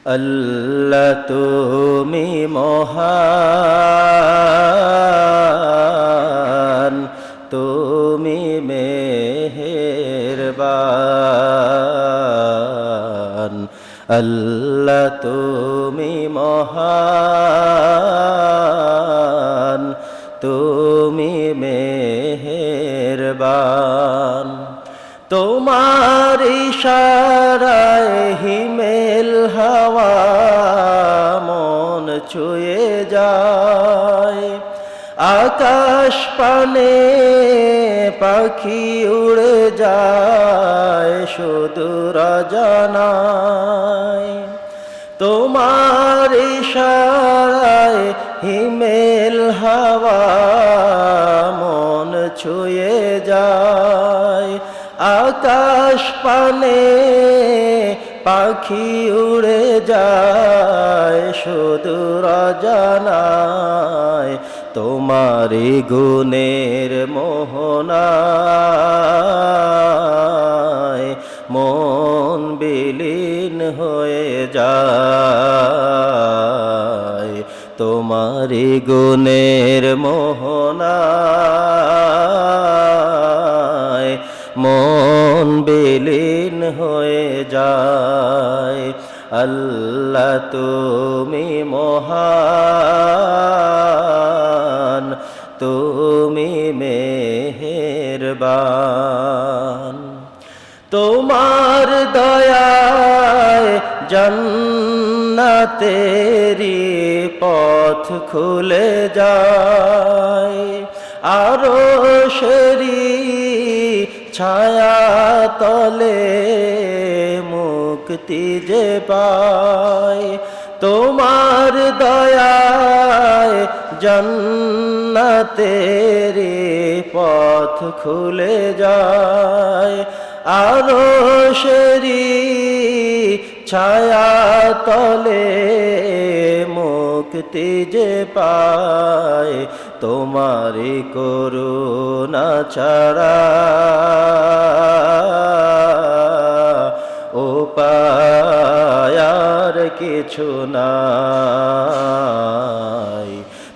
আল্লাহ তুমি মহান, তুমি মেহেরবান। আল্লাহ তুমি মহান, তুমি মেহেরবান। তোমার ইশারায় হিমেল হাওয়া মন ছুঁয়ে যায়, আকাশ পানে পাখি উড়ে যায় সুদূর অজানায়। তোমার ইশারায় হিমেল হাওয়া মন ছুঁয়ে যায়, আকাশ পানে পাখি উড়ে যায় সুদূর অজানায়। তোমারি গুণের মোহনায় মন বিলীন হয়ে যায়। তোমারি গুণের মোহনায় মন বিলীন হয়ে যায়। আল্লাহ তুমি মহান, তুমি মেহেরবান। তোমার দয়ায় জান্নাতেরি পথ খুলে যায়, আরশেরি ছায়া তলে মুক্তি যে পায়। তোমার দয়ায় জান্নাতেরি পথ খুলে যায়, আরশেরি ছায়া তলে মুক্তি যে পায়। তোমারি করুণা ছাড়া উপায় আর কিছু নাই।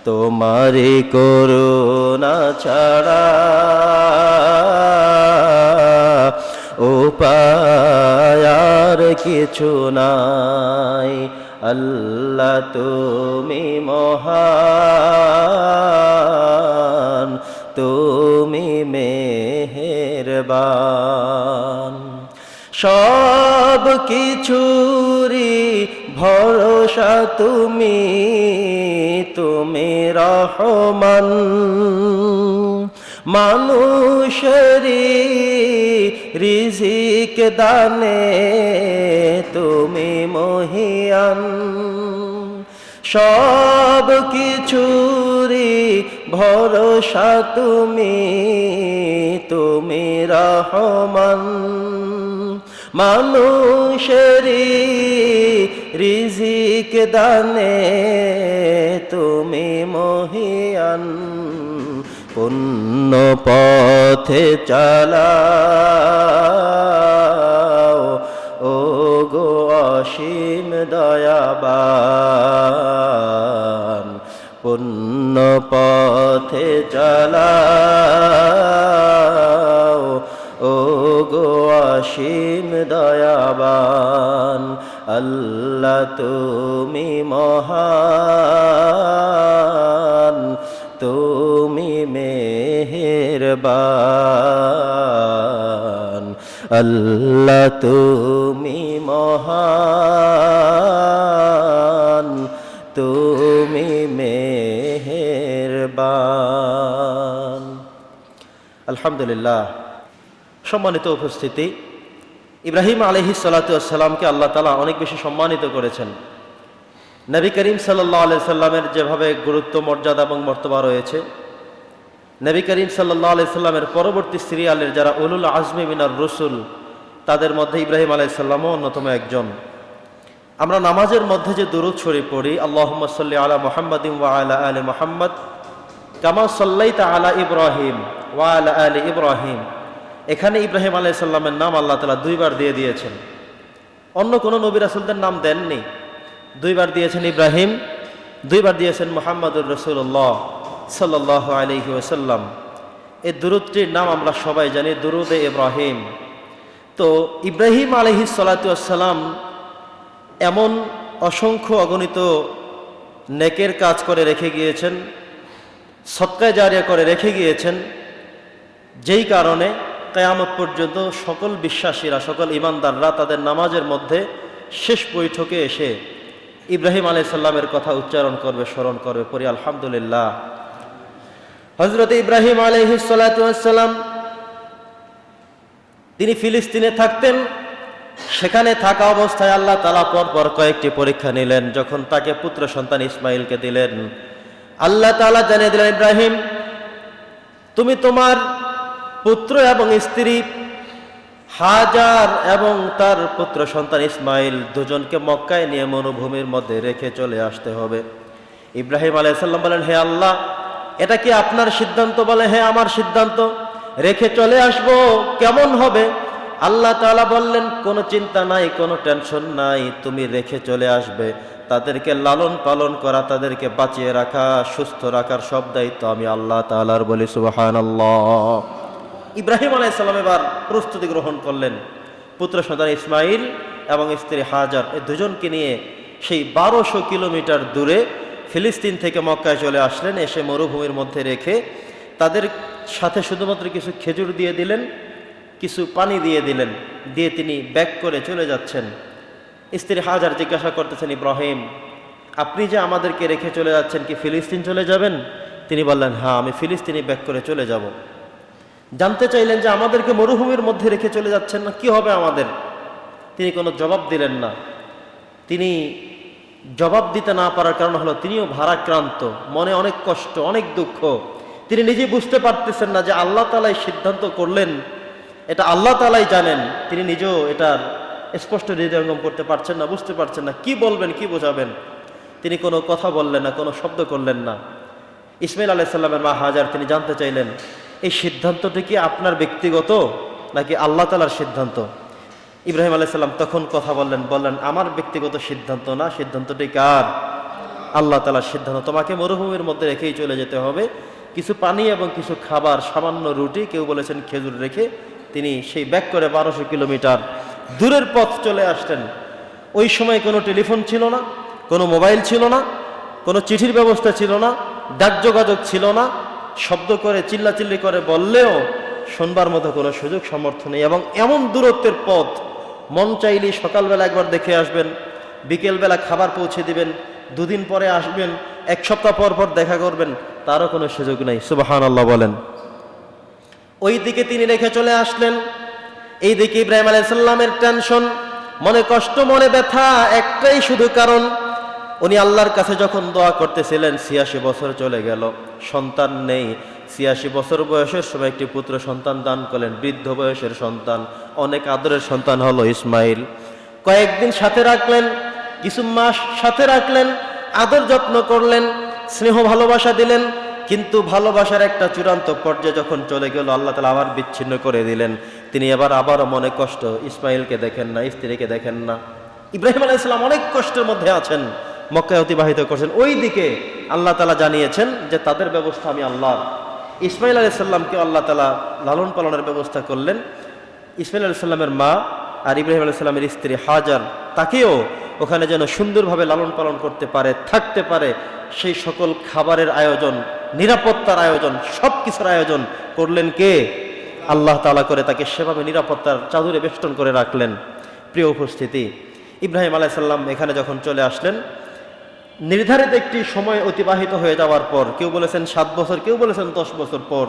তোমারি করুণা ছাড়া উপায় আর কিছু নাই। আল্লাহ তুমি মহান, তুমি মেহেরবান। সব কিছুরই ভরসা তুমি, তুমি রহমান। মানুষেরি রিজিক দানে তুমি মহিয়ান। সব কিছুরই ভরসা তুমি, তুমি রহমান। মানুষেরি রিজিক দানে তুমি মহিয়ান। পুণ্য পথে চালাও ও গো অসীম দয়াবান। পুণ্য পথে চালাও ও গো অসীম দয়াবান। আল্লাহ তুমি মহান, তুমি মেহেরবান। আল্লাহ তুমি মহান, তুমি মেহেরবান। আলহামদুলিল্লাহ। সম্মানিত উপস্থিতি, ইব্রাহিম আলাইহিস সালাতু ওয়াস সালামকে আল্লাহ তাআলা অনেক বেশি সম্মানিত করেছেন। নবী করিম সাল্লাল্লাহু আলাইহি সাল্লামের যেভাবে গুরুত্ব, মর্যাদা এবং মর্তবা রয়েছে, নবী করিম সাল্লাল্লাহু আলাইহি সাল্লামের পরবর্তী সিরিয়ালের যারা উলুল আজমি মিনার রসুল, তাদের মধ্যে ইব্রাহিম আলাইহিস সালামও অন্যতম একজন। আমরা নামাজের মধ্যে যে দুরূদ শরীফ পড়ি, আল্লাহুম্মা সাল্লি আলা মুহাম্মাদিন ওয়া আলা আলি মুহাম্মাদ কামা সাল্লাইতা আলা ইব্রাহিম ওয়া আলা আলি ইব্রাহিম, এখানে ইব্রাহিম আলাইহিস সালামের নাম আল্লাহ তাআলা দুইবার দিয়ে দিয়েছেন। অন্য কোনো নবী রাসূলদের নাম দেননি। দুইবার দিয়েছেন ইব্রাহিম, দুইবার দিয়েছেন মুহাম্মদুর রাসূলুল্লাহ সাল্লাল্লাহু আলাইহি ওয়াসাল্লাম। এই দুরূদটির নাম আমরা সবাই জানি, দুরূদে ইব্রাহিম। তো ইব্রাহিম আলাইহিস সালাতু ওয়াসসালাম এমন অসংখ্য অগণিত নেকের কাজ করে রেখে গিয়েছেন, সদকায়ে জারিয়া করে রেখে গিয়েছেন, যেই কারণে কিয়ামত পর্যন্ত সকল বিশ্বাসীরা, সকল ঈমানদাররা তাদের নামাজের মধ্যে শেষ বৈঠকে এসে ইব্রাহিম আলাইহিস সালামের কথা উচ্চারণ করবে, স্মরণ করবে। পড়ি আলহামদুলিল্লাহ। হযরত ইব্রাহিম আলাইহিস সালাতু ওয়াসসালাম তিনি ফিলিস্তিনে থাকতেন। সেখানে থাকা অবস্থায় আল্লাহ তাআলা পরপর কয়েকটি পরীক্ষা নিলেন। যখন তাকে পুত্র সন্তান ইসমাইলকে দিলেন, আল্লাহ তাআলা জানিয়ে দিলেন, ইব্রাহিম তুমি তোমার পুত্র এবং স্ত্রী হাজার এবং তার পুত্র সন্তান ইসমাইল দুজনকে মক্কায় নিয়ে মরুভূমির মধ্যে রেখে চলে আসতে হবে। ইব্রাহিম আলাইহিস সালাম বলেন, হে আল্লাহ, এটা কি আপনার সিদ্ধান্ত? বলে, হ্যাঁ আমার সিদ্ধান্ত, রেখে চলে আসবো। কেমন হবে? আল্লাহ তাআলা বললেন, কোনো চিন্তা নাই, কোনো টেনশন নাই, তুমি রেখে চলে আসবে। তাদেরকে লালন পালন করা, তাদেরকে বাঁচিয়ে রাখা, সুস্থ রাখার সব দায়িত্ব আমি আল্লাহ তাআলার। বলি সুবহানাল্লাহ। ইব্রাহিম আলাইহিস সালাম এবার প্রস্তুতি গ্রহণ করলেন। পুত্র সন্তান ইসমাইল এবং স্ত্রী হাজার, এই দুজনকে নিয়ে সেই 1200 কিলোমিটার দূরে ফিলিস্তিন থেকে মক্কায় চলে আসলেন। এসে মরুভূমির মধ্যে রেখে তাদের সাথে শুধুমাত্র কিছু খেজুর দিয়ে দিলেন, কিছু পানি দিয়ে দিলেন, দিয়ে তিনি ব্যাক করে চলে যাচ্ছেন। স্ত্রী হাজার জিজ্ঞাসা করতেছেন, ইব্রাহিম আপনি যে আমাদেরকে রেখে চলে যাচ্ছেন, কি ফিলিস্তিন চলে যাবেন? তিনি বললেন, হ্যাঁ আমি ফিলিস্তিনে ব্যাক করে চলে যাব। জানতে চাইলেন যে আমাদেরকে মরুভূমির মধ্যে রেখে চলে যাচ্ছেন না, কি হবে আমাদের? তিনি কোনো জবাব দিলেন না। তিনি জবাব দিতে না পারার কারণ হলো তিনিও ভারাক্রান্ত, মনে অনেক কষ্ট, অনেক দুঃখ। তিনি নিজে বুঝতে পারতেছেন না যে আল্লাহ তাআলাই সিদ্ধান্ত করলেন, এটা আল্লাহ তাআলাই জানেন। তিনি নিজেও এটার স্পষ্ট হৃদয়ঙ্গম করতে পারছেন না, বুঝতে পারছেন না কি বলবেন, কি বোঝাবেন। তিনি কোনো কথা বললেন না, কোনো শব্দ করলেন না। ইসমাইল আলাইহিস সালামের মা হাজার, তিনি জানতে চাইলেন, এই সিদ্ধান্তটি কি আপনার ব্যক্তিগত নাকি আল্লাহ তাআলার সিদ্ধান্ত? ইব্রাহিম আলাইহিস সালাম তখন কথা বললেন, আমার ব্যক্তিগত সিদ্ধান্ত না, সিদ্ধান্তটি কার? আল্লাহ তাআলার সিদ্ধান্ত। তোমাকে মরুভূমির মধ্যে রেখেই চলে যেতে হবে। কিছু পানি এবং কিছু খাবার, সামান্য রুটি, কেউ বলেছেন খেজুর রেখে তিনি সেই ব্যাক করে 1200 কিলোমিটার দূরের পথ চলে আসলেন। ওই সময় কোনো টেলিফোন ছিল না, কোনো মোবাইল ছিল না, কোনো চিঠির ব্যবস্থা ছিল না, ডাক যোগাযোগ ছিল না। শব্দ করে চিল্লাচিল্লি করে বললেও শুনবার মতো কোনো সুযোগ সামর্থ্য নেই। এবং এমন দূরত্বের পথ, মন চাইলেই সকালবেলা একবার দেখে আসবেন, বিকেলবেলা খাবার পৌঁছে দিবেন, দুদিন পরে আসবেন, এক সপ্তাহ পর পর দেখা করবেন, তারও কোনো সুযোগ নেই। সুবহানাল্লাহ বলেন। ওই দিকে তিনি রেখে চলে আসলেন, এই দিকে ইব্রাহিম আলাইহিস সালামের টেনশন, মনে কষ্ট, মনে ব্যথা, একটাই শুধু কারণ, উনি আল্লাহর কাছে যখন দোয়া করতেছিলেন 86 বছর চলে গেল, সন্তান নেই। 86 বছর বয়সের সময় একটি পুত্র সন্তান দান করলেন, বৃদ্ধ বয়সের সন্তান, অনেক আদরের সন্তান হলো ইসমাইল। কয়েকদিন সাথে রাখলেন, কিছু মাস সাথে রাখলেন, আদর যত্ন করলেন, স্নেহ ভালোবাসা দিলেন। কিন্তু ভালোবাসার একটা চূড়ান্ত পর্যায়ে যখন চলে গেল, আল্লাহ তাআলা আবার বিচ্ছিন্ন করে দিলেন। তিনি আবারও মনে কষ্ট, ইসমাইলকে দেখেন না, স্ত্রীকে দেখেন না। ইব্রাহিম আলাইহিস সালাম অনেক কষ্টের মধ্যে আছেন, মক্কায় অতিবাহিত করছেন। ওই দিকে আল্লাহ তাআলা জানিয়েছেন যে তাদের ব্যবস্থা আমি আল্লাহর। ইসমাইল আলাইহিস সালামকে আল্লাহ তাআলা লালন পালনের ব্যবস্থা করলেন। ইসমাইল আলাইহিস সালামের মা আর ইব্রাহিম আলাইহিস সালামের স্ত্রী হাজার, তাকেও ওখানে যেন সুন্দরভাবে লালন পালন করতে পারে, থাকতে পারে, সেই সকল খাবারের আয়োজন, নিরাপত্তার আয়োজন, সব কিছুর আয়োজন করলেন কে? আল্লাহ তাআলা করে তাকে সেভাবে নিরাপত্তার চাদরে বেষ্টন করে রাখলেন। প্রিয় উপস্থিতি, ইব্রাহিম আলাইহিস সালাম এখানে যখন চলে আসলেন, নির্ধারিত একটি সময় অতিবাহিত হয়ে যাওয়ার পর, কেউ বলেছেন 7 বছর, কেউ বলেছেন 10 বছর পর,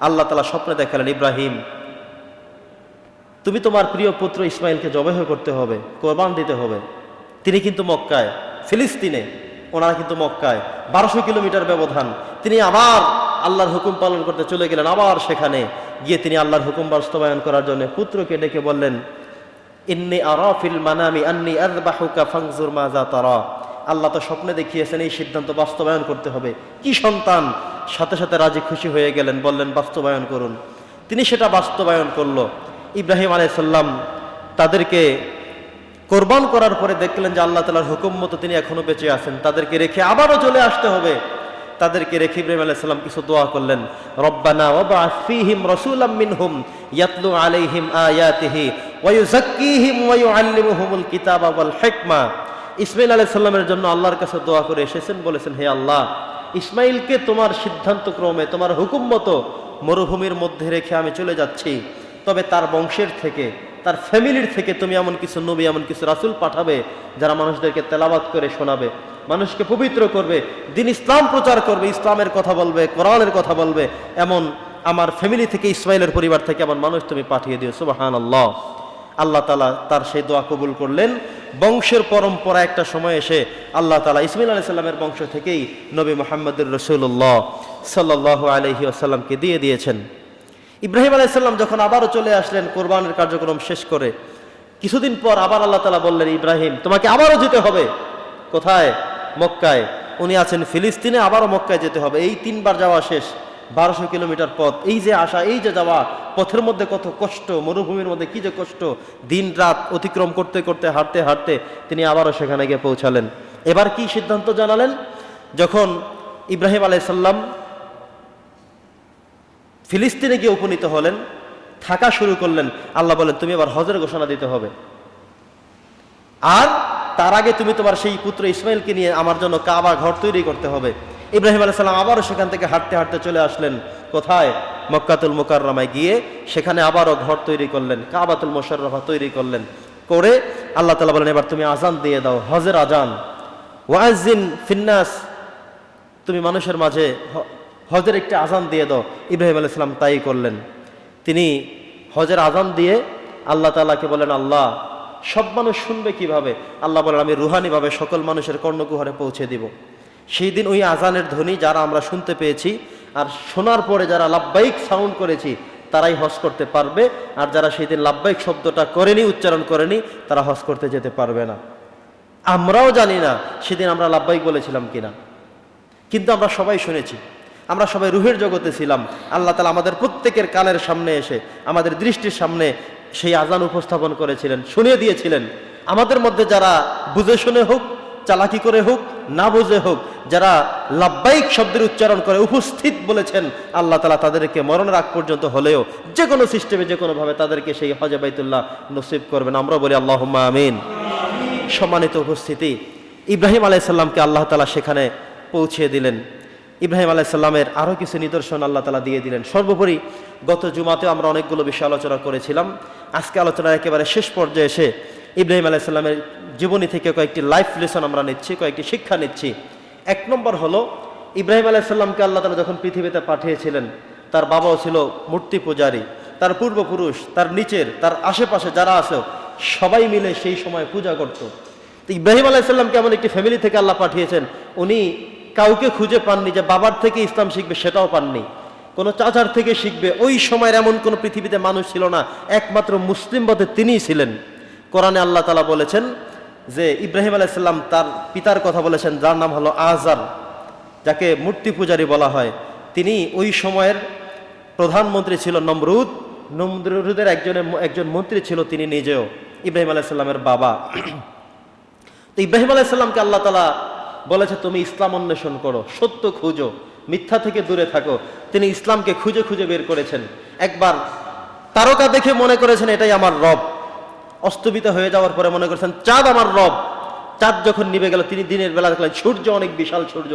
আল্লাহ তাআলা স্বপ্নে দেখালেন, ইব্রাহিম তুমি তোমার প্রিয় পুত্র ইসমাইলকে জবাহ করতে হবে, কোরবান দিতে হবে। তিনি কিন্তু মক্কায়, ফিলিস্তিনে, ওনারা কিন্তু মক্কায়, 1200 কিলোমিটার ব্যবধান। তিনি আবার আল্লাহর হুকুম পালন করতে চলে গেলেন। আবার সেখানে গিয়ে তিনি আল্লাহর হুকুম বাস্তবায়ন করার জন্য পুত্রকে ডেকে বললেন, ইন্নী আরা ফিল মানামি আন্নী আযবাহুকা ফানজুর মাযা তারা। আল্লাহ তো স্বপ্নে দেখিয়েছেন, এই সিদ্ধান্ত বাস্তবায়ন করতে হবে। কি সন্তান! সাথে সাথে রাজি খুশি হয়ে গেলেন, বললেন বাস্তবায়ন করুন। তিনি সেটা বাস্তবায়ন করলো। ইব্রাহিম আলাইহিস সালাম তাদেরকে কোরবান করার পরে দেখলেন যে আল্লাহ তাআলার হুকুম মতো তিনি এখনো বেঁচে আছেন, তাদেরকে রেখে আবারও চলে আসতে হবে। তাদেরকে রেখে ইব্রাহিম আলাইহিস সালাম কিছু দোয়া করলেন, রব্বানা ওয়াবআথ ফীহিম রাসূলাম মিনহুম ইয়াতলু আলাইহিম আয়াতিহি ওয়া ইউযাক্কিহিম ওয়া ইউআল্লিমুহুমুল কিতাবা ওয়াল হিকমা। ইসমাঈল আলাইহিস সালামের জন্য আল্লাহর কাছে দোয়া করে এসেছেন, বলেছেন, হে আল্লাহ, ইসমাঈলকে তোমার সিদ্ধান্ত ক্রমে তোমার হুকুম মতো মরুভূমির মধ্যে রেখে আমি চলে যাচ্ছি, তবে তার বংশের থেকে, তার ফ্যামিলির থেকে তুমি এমন কিছু নবী, এমন কিছু রাসূল পাঠাবে যারা মানুষদেরকে তেলাওয়াত করে শোনাবে, মানুষকে পবিত্র করবে, দ্বীন ইসলাম প্রচার করবে, ইসলামের কথা বলবে, কোরআনের কথা বলবে, এমন আমার ফ্যামিলি থেকে, ইসমাইলের পরিবার থেকে এমন মানুষ তুমি পাঠিয়ে দিও। সুবহানাল্লাহ। আল্লাহ তাআলা তার সেই দোয়া কবুল করলেন। বংশের পরম্পরা একটা সময় এসে আল্লাহ তাআলা ইসমাঈল আলাইহিস সালামের বংশ থেকেই নবী মুহাম্মদুর রাসূলুল্লাহ সাল্লাল্লাহু আলাইহি ওয়াসাল্লামকে দিয়ে দিয়েছেন। ইব্রাহিম আলাইহিস সালাম যখন আবারও চলে আসলেন কোরবানের কার্যক্রম শেষ করে, কিছুদিন পর আবার আল্লাহ তাআলা বললেন, ইব্রাহিম, তোমাকে আবারও যেতে হবে। কোথায়? মক্কায়। উনি আছেন ফিলিস্তিনে, আবারও মক্কায় যেতে হবে। এই 3 বার যাওয়া শেষ, 1200 কিলোমিটার পথ, এই যে আসা, এই যে যাওয়া, পথের মধ্যে কত কষ্ট, মরুভূমির মধ্যে কি যে কষ্ট, দিন রাত অতিক্রম করতে করতে, হাঁটতে হাঁটতে তিনি আবারও সেখানে গিয়ে পৌঁছালেন। এবার কি সিদ্ধান্ত জানালেন? যখন ইব্রাহিম আলাইহিস সালাম ফিলিস্তিনে গিয়ে উপনীত হলেন, থাকা শুরু করলেন, আল্লাহ বলেন, তুমি এবার হজের ঘোষণা দিতে হবে, আর তার আগে তুমি তোমার সেই পুত্র ইসমাইলকে নিয়ে আমার জন্য কাবা ঘর তৈরি করতে হবে। ইব্রাহিম আলাইহিস সালাম আবারও সেখান থেকে হাঁটতে হাঁটতে চলে আসলেন কোথায়? মক্কাতুল মুকাররমায় গিয়ে সেখানে আবারও ঘর তৈরি করলেন, কাবাতুল মুশাররফা তৈরি করলেন। করে আল্লাহ তাআলা বলেন, এবার তুমি আজান দিয়ে দাও, হজের আজান, ওয়াজিন ফিন্নাস, তুমি মানুষের মাঝে হজের একটি আজান দিয়ে দাও। ইব্রাহিম আলাইহিস সালাম তাই করলেন। তিনি হজের আজান দিয়ে আল্লাহ তাআলাকে বলেন, আল্লাহ, সব মানুষ শুনবে কিভাবে? আল্লাহ বলেন, আমি রুহানিভাবে সকল মানুষের কর্ণকুহরে পৌঁছে দিব। সেই দিন ওই আজানের ধ্বনি যারা আমরা শুনতে পেয়েছি আর শোনার পরে যারা লাব্বাইক সাউন্ড করেছি তারাই হজ করতে পারবে, আর যারা সেই দিন লাব্বাইক শব্দটা করেনি, উচ্চারণ করেনি, তারা হজ করতে যেতে পারবে না। আমরাও জানি না সেদিন আমরা লাব্বাইক বলেছিলাম কিনা, কিন্তু আমরা সবাই শুনেছি, আমরা সবাই রুহের জগতে ছিলাম। আল্লাহ তাআলা আমাদের প্রত্যেকের কানের সামনে এসে, আমাদের দৃষ্টির সামনে সেই আজান উপস্থাপন করেছিলেন, শুনিয়ে দিয়েছিলেন। আমাদের মধ্যে যারা বুঝে শুনে হোক, চালাকি করে হোক, না বুঝে হোক, যারা লাব্বাইক শব্দের উচ্চারণ করে উপস্থিত বলেছেন, আল্লাহ তাআলা তাদেরকে মরণের আগ পর্যন্ত হলেও যে কোনো সিস্টেমে, যে কোনোভাবে তাদেরকে সেই হজে বাইতুল্লাহ নসিব করবেন। আমরা বলি আল্লাহুম্মা আমিন। সম্মানিত উপস্থিতি, ইব্রাহিম আলাইহিস সালামকে আল্লাহ তাআলা সেখানে পৌঁছে দিলেন। ইব্রাহিম আলাইহিস সালামের আরও কিছু নিদর্শন আল্লাহ তাআলা দিয়ে দিলেন। সর্বোপরি গত জুমাতেও আমরা অনেকগুলো বিষয় আলোচনা করেছিলাম। আজকে আলোচনার একেবারে শেষ পর্যায়ে এসে ইব্রাহিম আলাইহিস সালামের জীবনী থেকে কয়েকটি লাইফ লেসন আমরা নিচ্ছি, কয়েকটি শিক্ষা নিচ্ছি। 1 নম্বর হলো, ইব্রাহিম আলাইহিস সালামকে আল্লাহ তাআলা যখন পৃথিবীতে পাঠিয়েছিলেন, তার বাবাও ছিল মূর্তি পূজারী, তার পূর্বপুরুষ, তার নিচের, তার আশেপাশে যারা আছে সবাই মিলে সেই সময় পূজা করত। তো ইব্রাহিম আলাইহিস সালামকে এমন একটি ফ্যামিলি থেকে আল্লাহ পাঠিয়েছেন, উনি কাউকে খুঁজে পাননি যে বাবার থেকে ইসলাম শিখবে, সেটাও পাননি। কোনো চাচার থেকে শিখবে, ওই সময়ের এমন কোনো পৃথিবীতে মানুষ ছিল না, একমাত্র মুসলিম পথে তিনিই ছিলেন। কোরআনে আল্লাহ তাআলা বলেছেন যে ইব্রাহিম আলাইহিস সালাম তার পিতার কথা বলেছেন, যার নাম হলো আজার, যাকে মূর্তি পূজারী বলা হয়। তিনি ওই সময়ের প্রধানমন্ত্রী ছিল নমরুদ, নমরুদের একজন মন্ত্রী ছিল তিনি নিজেও, ইব্রাহিম আলাইহিস সালামের বাবা। তো ইব্রাহিম আলাইহিস সালামকে আল্লাহ তাআলা বলেছে, তুমি ইসলাম অন্বেষণ করো, সত্য খুঁজো, মিথ্যা থেকে দূরে থাকো। তিনি ইসলামকে খুঁজে খুঁজে বের করেছেন। একবার তারকা দেখে মনে করেছেন এটাই আমার রব, অস্তমিত হয়ে যাওয়ার পরে মনে করেছেন চাঁদ আমার রব। চাঁদ যখন নিভে গেল, তিনি দিনের বেলা দেখলেন সূর্য অনেক বিশাল সূর্য,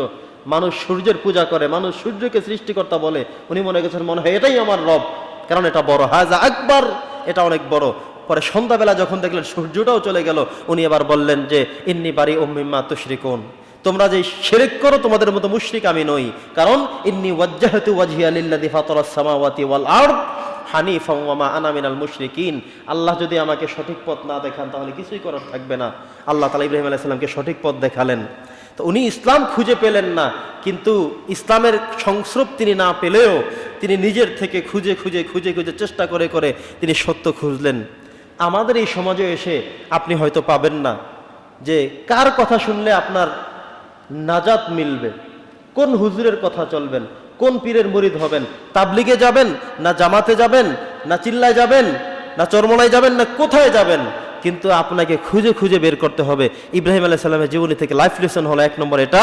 মানুষ সূর্যের পূজা করে, মানুষ সূর্যকে সৃষ্টিকর্তা বলে। উনি মনে করেছেন মনে হয় এটাই আমার রব, কারণ এটা বড়, হাজা আকবার, এটা অনেক বড়। পরে সন্ধ্যাবেলা যখন দেখলেন সূর্যটাও চলে গেল, উনি এবার বললেন যে ইন্নী বারিউম মিম্মা তুশরিকুন, তোমরা যে শিরক করো তোমাদের মতো মুশরিক আমি নই, কারণ ইন্নী ওয়াজ্জাহতু ওয়াজহিয়া লিল্লাযী ফাতারাস সামাওয়াতি ওয়াল আরদ হানিফাম ওয়া মা আনা মিনাল মুশরিকিন। আল্লাহ যদি আমাকে সঠিক পথ না দেখান তাহলে কিছুই করার থাকবে না। আল্লাহ তাআলা ইব্রাহিম আলাইহিস সালামকে সঠিক পথ দেখালেন। তো উনি ইসলাম খুঁজে পেলেন না, কিন্তু ইসলামের সংস্রব তিনি না পেলেও তিনি নিজের থেকে খুঁজে খুঁজে খুঁজে খুঁজে চেষ্টা করে করে তিনি সত্য খুঁজলেন। আমাদের এই সমাজে এসে আপনি হয়তো পাবেন না যে কার কথা শুনলে আপনার নাজাত মিলবে, কোন হুজুরের কথা চলবেন, কোন পীরের মুরিদ হবেন, তাবলিগে যাবেন না জামাতে যাবেন না চিল্লায় যাবেন না চরমনায় যাবেন না কোথায় যাবেন, কিন্তু আপনাকে খুঁজে খুঁজে বের করতে হবে। ইব্রাহিম আলাইহিস সালামের জীবনী থেকে লাইফ লেসন হলো 1 নম্বর এটা,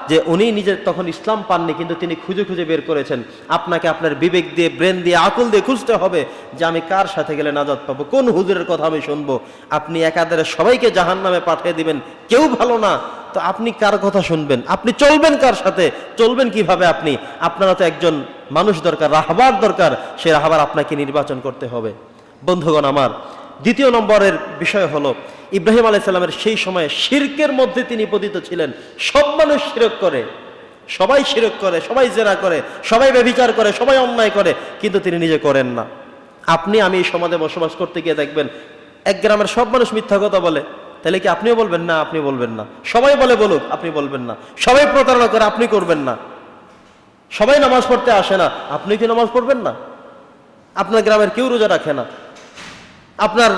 যে উনি নিজে তখন ইসলাম পাননি, কিন্তু তিনি খুঁজে খুঁজে বের করেছেন। আপনাকে আপনার বিবেক দিয়ে, ব্রেন দিয়ে, আকল দিয়ে খুঁজতে হবে যে আমি কার সাথে গেলে নাজাত পাবো, কোন হুজুরের কথা আমি শুনবো। আপনি একাধারে সবাইকে জাহান্নামে পাঠিয়ে দিবেন, কেউ ভালো না, তো আপনি কার কথা শুনবেন? আপনি চলবেন কার সাথে? চলবেন কিভাবে? আপনারা তো একজন মানুষ দরকার, রাহবার দরকার। সেই রাহবার আপনাকে নির্বাচন করতে হবে। বন্ধুগণ আমার, 2 নম্বরের বিষয় হলো ইব্রাহিম আলাইহিস সালামের সেই সময়ে শিরকের মধ্যে তিনি পতিত ছিলেন। সব মানুষ শিরক করে, সবাই শিরক করে, সবাই জেনা করে, সবাই ব্যভিচার করে, সবাই অন্যায় করে, কিন্তু তিনি নিজে করেন না। আপনি আমি এই সমাজে বসবাস করতে গিয়ে দেখবেন এক গ্রামের সব মানুষ মিথ্যা কথা বলে, তাহলে কি আপনিও বলবেন না? আপনি বলবেন না। সবাই বলে বলুক, আপনি বলবেন না। সবাই প্রতারণা করে, আপনি করবেন না। সবাই নামাজ পড়তে আসে না, আপনি কি নামাজ পড়বেন না? আপনার গ্রামের কেউ রোজা রাখে না, আপনার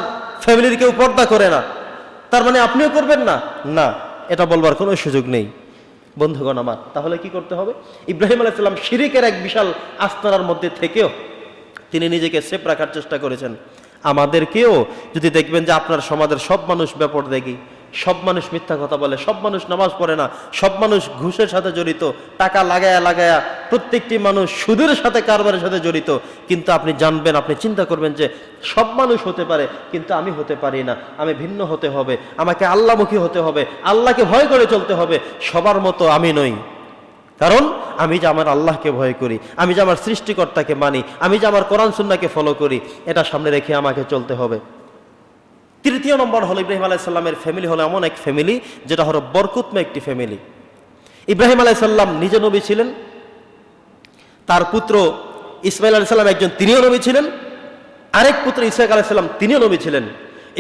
ফ্যামিলির কেউ পর্দা করে না, তার মানে আপনিও করবেন না? না, এটা বলবার কোনো সুযোগ নেই। বন্ধুগণ আমার, তাহলে কি করতে হবে? ইব্রাহিম আলাইহিস সালাম শিরকের এক বিশাল আস্তানার মধ্যে থেকেও তিনি নিজেকে সেফ রাখার চেষ্টা করেছেন। আমাদেরকেও যদি দেখবেন যে আপনার সমাজের সব মানুষ বেপরদেগী, সব মানুষ মিথ্যা কথা বলে, সব মানুষ নামাজ পড়ে না, সব মানুষ ঘুষের সাথে জড়িত, টাকা লাগায়া লাগায়া, প্রত্যেকটি মানুষ সুদের সাথে, কারবারের সাথে জড়িত, কিন্তু আপনি জানবেন, আপনি চিন্তা করবেন যে সব মানুষ হতে পারে, কিন্তু আমি হতে পারি না, আমি ভিন্ন হতে হবে, আমাকে আল্লাহমুখী হতে হবে, আল্লাহকে ভয় করে চলতে হবে। সবার মতো আমি নই, কারণ আমি যে আমার আল্লাহকে ভয় করি, আমি যে আমার সৃষ্টিকর্তাকে মানি, আমি যে আমার কোরআন সুন্নাহকে ফলো করি, এটা সামনে রেখে আমাকে চলতে হবে। 3 নম্বর হলো ইব্রাহিম আলাইহিস সালামের ফ্যামিলি হলো এমন এক ফ্যামিলি যেটা হলো বরকতময় একটি ফ্যামিলি। ইব্রাহিম আলাইহিস সালাম নিজে নবী ছিলেন, তার পুত্র ইসমাইল আলাইহিস সালাম একজন, তিনিও নবী ছিলেন। আরেক পুত্র ইসহাক আলাইহিস সালাম, তিনিও নবী ছিলেন।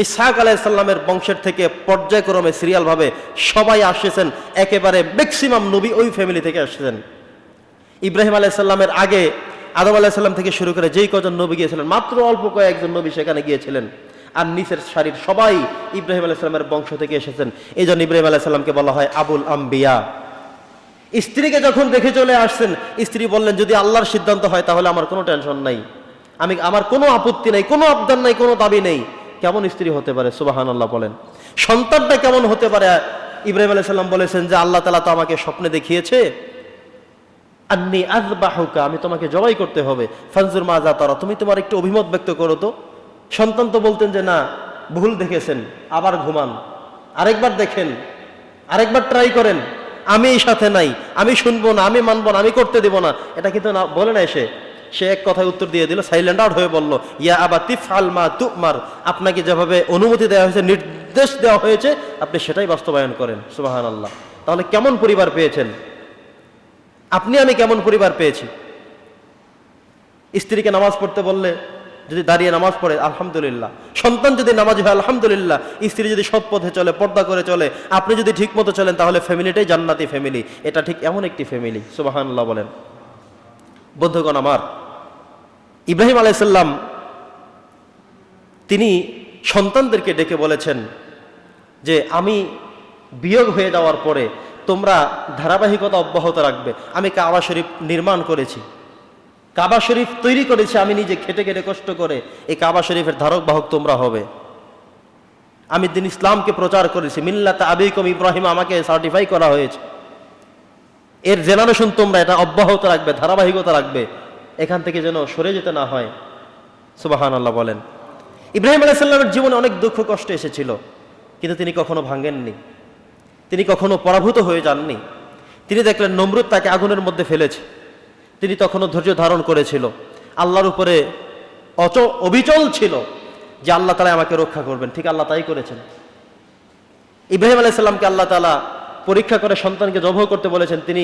ইসহাক আলাইহিস সালামের বংশের থেকে পর্যায়ক্রমে সিরিয়াল ভাবে সবাই আসছেন, একেবারে ম্যাক্সিমাম নবী ওই ফ্যামিলি থেকে আসছেন। ইব্রাহিম আলাইহিস সালামের আগে আদম আলাইহিস সালাম থেকে শুরু করে যেই কজন নবী গিয়েছিলেন, মাত্র অল্প কয়েকজন নবী সেখানে গিয়েছিলেন। আর নিচের সারির সবাই ইব্রাহিম আলাইহিস সালামের বংশ থেকে এসেছেন। এই জন্য ইব্রাহিম আলাইহিস সালামকে বলা হয় আবুল আম্বিয়া। স্ত্রীকে যখন দেখে চলে আসছেন, স্ত্রী বললেন যদি আল্লাহর সিদ্ধান্ত হয় তাহলে আমার কোনো টেনশন নাই, আমার কোনো আপত্তি নাই, কোনো আবদার নাই, কোনো দাবি নেই। কেমন স্ত্রী হতে পারে? সুবহানাল্লাহ বলেন। সন্তানটা কেমন হতে পারে? ইব্রাহিম আলাইহিস সালাম বলেছেন যে আল্লাহ তাআলা তো আমাকে স্বপ্নে দেখিয়েছে, আন্নী আযবাহুকা, আমি তোমাকে জবাই করতে হবে, ফানজুর মাজা তারা, তুমি তোমার একটু অভিমত ব্যক্ত করো তো। সন্তান তো বলতেন যে না, ভুল দেখেছেন, আবার ঘুমান, আরেকবার দেখেন, আরেকবার ট্রাই করেন, আমি এই সাথে নাই, আমি শুনবো না, আমি মানবো না, আমি করতে দেব না। এটা কিন্তু না বলে না, সে এক কথায় উত্তর দিয়ে দিল, সাইলেন্ট আউট হয়ে বলল, ইয়া আবাতি ফাল মা তুমার, আপনাকে যেভাবে অনুমতি দেওয়া হয়েছে, নির্দেশ দেওয়া হয়েছে, আপনি সেটাই বাস্তবায়ন করেন। সুবহানাল্লাহ। তাহলে কেমন পরিবার পেয়েছেন আপনি? আমি কেমন পরিবার পেয়েছি? স্ত্রীকে নামাজ পড়তে বললে যদি দাঁড়িয়ে নামাজ পড়ে আলহামদুলিল্লাহ, সন্তান যদি নামাজি হয় আলহামদুলিল্লাহ, স্ত্রী যদি সৎ পথে চলে, পর্দা করে চলে, আপনি যদি ঠিক মতো চলেন, তাহলে ফ্যামিলিটাই জান্নাতি ফ্যামিলি। এটা ঠিক এমন একটি ফ্যামিলি। সুবহানাল্লাহ বলেন। বন্ধুগণ আমার, ইব্রাহিম আলাইহিস সালাম তিনি সন্তানদেরকে ডেকে বলেছেন যে আমি বিয়োগ হয়ে যাওয়ার পরে তোমরা ধারাবাহিকতা অব্যাহত রাখবে। আমি কাবা শরীফ নির্মাণ করেছি, কাবা শরীফ তৈরি করেছি আমি নিজে, খেটে খেটে কষ্ট করে। এই কাবা শরীফের ধারক বাহক তোমরা হবে। আমি দিন ইসলামকে প্রচার করেছি, মিল্লাত আবিকুম ইব্রাহিম, আমাকে সার্টিফাই করা হয়েছে। এর জেনারেশন তোমরা এটা অব্যাহত রাখবে, ধারাবাহিকতা রাখবে, এখান থেকে যেন সরে যেতে না হয়। সুবহানাল্লাহ বলেন। ইব্রাহিম আলাইহিস সালামের জীবনে অনেক দুঃখ কষ্ট এসেছিল, কিন্তু তিনি কখনো ভাঙেননি, তিনি কখনো পরাভূত হয়ে যাননি। তিনি দেখলেন নমরুদ তাকে আগুনের মধ্যে ফেলেছে, তিনি তখনও ধৈর্য ধারণ করেছিল, আল্লাহর উপরে অবিচল ছিল যে আল্লাহ তাআলা আমাকে রক্ষা করবেন। ঠিক আল্লাহ তাই করেছেন। ইব্রাহিম আলাইহিস সালামকে আল্লাহ তাআলা পরীক্ষা করে সন্তানকে জবাহ করতে বলেছেন, তিনি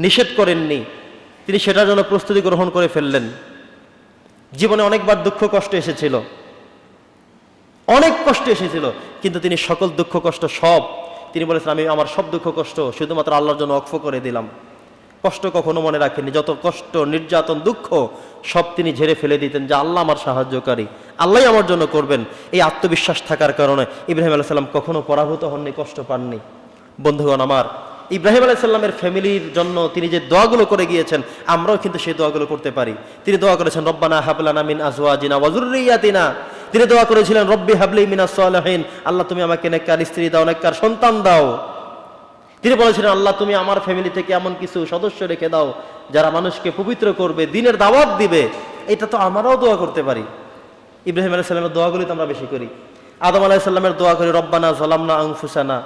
নিষেধ করেননি, তিনি সেটার জন্য প্রস্তুতি গ্রহণ করে ফেললেন। জীবনে অনেকবার দুঃখ কষ্ট এসেছিল, অনেক কষ্ট এসেছিল, কিন্তু তিনি সকল দুঃখ কষ্ট সব তিনি বলেছেন আমি আমার সব দুঃখ কষ্ট শুধুমাত্র আল্লাহর জন্য ওয়াকফ করে দিলাম। কষ্ট কখনো মনে রাখেননি, যত কষ্ট, নির্যাতন, দুঃখ সব তিনি ঝেড়ে ফেলে দিতেন যে আল্লাহ আমার সাহায্যকারী, আল্লাহই আমার জন্য করবেন। এই আত্মবিশ্বাস থাকার কারণে ইব্রাহিম আলাইহিস সালাম কখনো পরাভূত হননি, কষ্ট পাননি। বন্ধুগণ আমার, ইব্রাহিম আলাইহিস সালামের ফ্যামিলির জন্য তিনি যে দোয়াগুলো করে গিয়েছেন, আমরাও কিন্তু সেই দোয়াগুলো করতে পারি। তিনি দোয়া করেছেন রব্বানা হাব লানা মিন আজওয়াজিনা ওয়া যুররিয়াতিনা, তিনি দোয়া করেছিলেন রব্বি হাবলি মিনাস সালিহিন, আল্লাহ তুমি আমাকে নেককার স্ত্রী দাও, নেককার সন্তান দাও। তিনি বলেছিলেন আল্লাহ তুমি আমার ফ্যামিলি থেকে এমন কিছু সদস্য রেখে দাও যারা মানুষকে পবিত্র করবে, দ্বীনের দাওয়াত দিবে। এটা তো আমরাও দোয়া করতে পারি। ইব্রাহিম আলাইহিস সালামের দোয়াগুলি তো আমরা বেশি করি। আদম আলাইহিস সালামের দোয়া করি রব্বানা যালামনা আনফুসানা।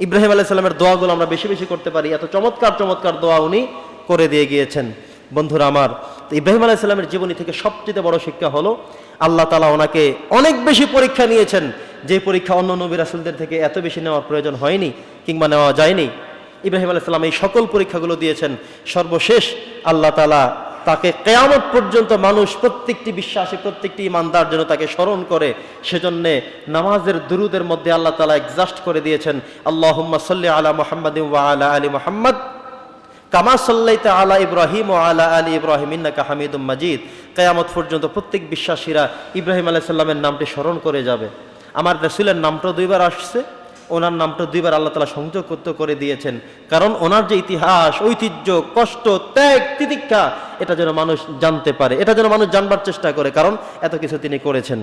ইব্রাহিম আলাইহিস সালামের দোয়াগুলো আমরা বেশি বেশি করতে পারি। এত চমৎকার চমৎকার দোয়া উনি করে দিয়ে গিয়েছেন। বন্ধুরা আমার, তো ইব্রাহিম আলাইহিস সালামের জীবনী থেকে সবচেয়ে বড় শিক্ষা হলো আল্লাহ তাআলা ওনাকে অনেক বেশি পরীক্ষা নিয়েছেন, যে পরীক্ষা অন্য নবী রাসূলদের থেকে এত বেশি নেওয়ার প্রয়োজন হয়নি কিংবা নেওয়া যায়নি। ইব্রাহিম আলাইহিস সালাম এই সকল পরীক্ষাগুলো দিয়েছেন। সর্বশেষ আল্লাহ তাআলা তাকে কিয়ামত পর্যন্ত মানুষ প্রত্যেকটি বিশ্বাসী প্রত্যেকটি ইমানদার যেন তাকে স্মরণ করে, সেজন্য নামাজের দুরুদের মধ্যে আল্লাহ তাআলা এক্সাস্ট করে দিয়েছেন আল্লাহুম্মা সাল্লি আলা মুহাম্মাদিন ওয়া আলা আলি মুহাম্মাদ কামা সাল্লাইতা আলা ইব্রাহিম ওয়া আলা আলি ইব্রাহিম ইন্নাকা হামিদুম মাজিদ। কিয়ামত পর্যন্ত প্রত্যেক বিশ্বাসীরা ইব্রাহিম আলাইহিস সালামের নামটি স্মরণ করে যাবে। আমার রাসূলের নামটা দুইবার আসছে, ওনার নামটা দুইবার আল্লাহ তাআলা সংযোগ করে দিয়েছেন, কারণ ওনার যে ইতিহাস, ঐতিহ্য, কষ্ট, ত্যাগ, তিতিক্ষা, এটা যেন মানুষ জানতে পারে, এটা যেন মানুষ জানবার চেষ্টা করে, কারণ এত কিছু তিনি করেছেন।